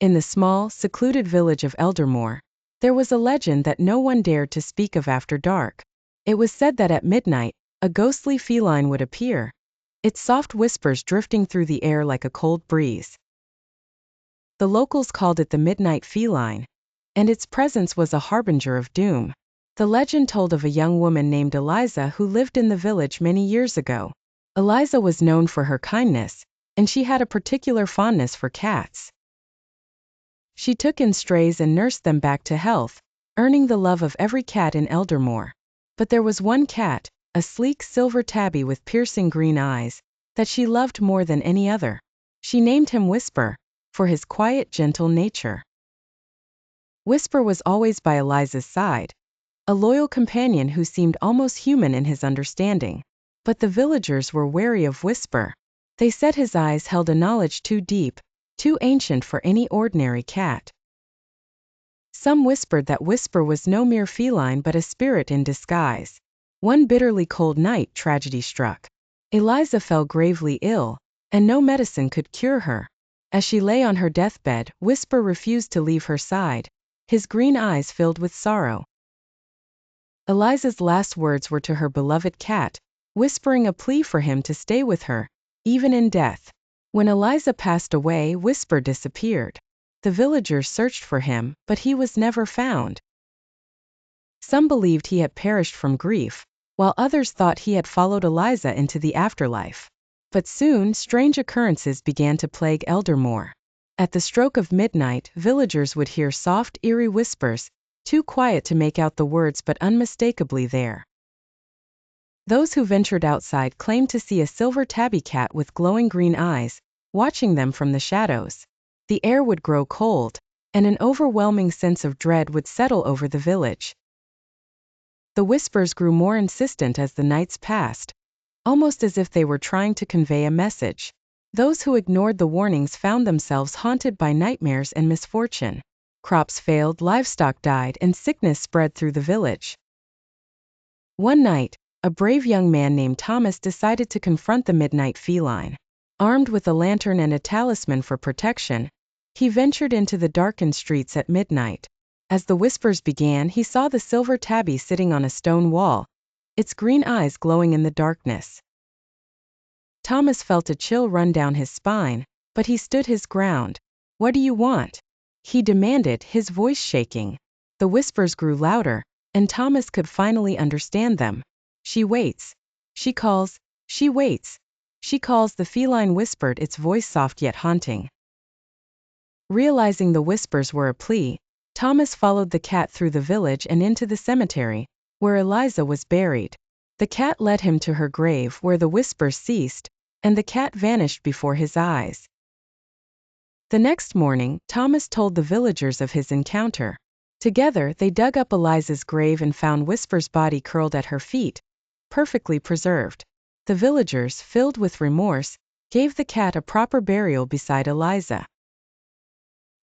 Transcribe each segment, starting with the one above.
In the small, secluded village of Eldermoor, there was a legend that no one dared to speak of after dark. It was said that at midnight, a ghostly feline would appear, its soft whispers drifting through the air like a cold breeze. The locals called it the Midnight Feline, and its presence was a harbinger of doom. The legend told of a young woman named Eliza who lived in the village many years ago. Eliza was known for her kindness, and she had a particular fondness for cats. She took in strays and nursed them back to health, earning the love of every cat in Eldermoor. But there was one cat, a sleek silver tabby with piercing green eyes, that she loved more than any other. She named him Whisper, for his quiet, gentle nature. Whisper was always by Eliza's side, a loyal companion who seemed almost human in his understanding. But the villagers were wary of Whisper. They said his eyes held a knowledge too deep, too ancient for any ordinary cat. Some whispered that Whisper was no mere feline but a spirit in disguise. One bitterly cold night, tragedy struck. Eliza fell gravely ill, and no medicine could cure her. As she lay on her deathbed, Whisper refused to leave her side, his green eyes filled with sorrow. Eliza's last words were to her beloved cat, whispering a plea for him to stay with her, even in death. When Eliza passed away, Whisper disappeared. The villagers searched for him, but he was never found. Some believed he had perished from grief, while others thought he had followed Eliza into the afterlife. But soon, strange occurrences began to plague Eldermoor. At the stroke of midnight, villagers would hear soft, eerie whispers, too quiet to make out the words but unmistakably there. Those who ventured outside claimed to see a silver tabby cat with glowing green eyes, watching them from the shadows. The air would grow cold, and an overwhelming sense of dread would settle over the village. The whispers grew more insistent as the nights passed, almost as if they were trying to convey a message. Those who ignored the warnings found themselves haunted by nightmares and misfortune. Crops failed, livestock died, and sickness spread through the village. One night, a brave young man named Thomas decided to confront the Midnight Feline. Armed with a lantern and a talisman for protection, he ventured into the darkened streets at midnight. As the whispers began, he saw the silver tabby sitting on a stone wall, its green eyes glowing in the darkness. Thomas felt a chill run down his spine, but he stood his ground. "What do you want?" he demanded, his voice shaking. The whispers grew louder, and Thomas could finally understand them. "She waits. She calls. She waits. She calls," the feline whispered, its voice soft yet haunting. Realizing the whispers were a plea, Thomas followed the cat through the village and into the cemetery, where Eliza was buried. The cat led him to her grave where the whispers ceased, and the cat vanished before his eyes. The next morning, Thomas told the villagers of his encounter. Together, they dug up Eliza's grave and found Whisper's body curled at her feet, perfectly preserved. The villagers, filled with remorse, gave the cat a proper burial beside Eliza.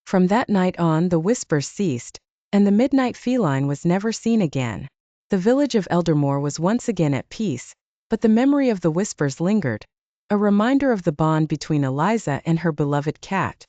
From that night on, the whispers ceased, and the Midnight Feline was never seen again. The village of Eldermoor was once again at peace, but the memory of the whispers lingered, a reminder of the bond between Eliza and her beloved cat.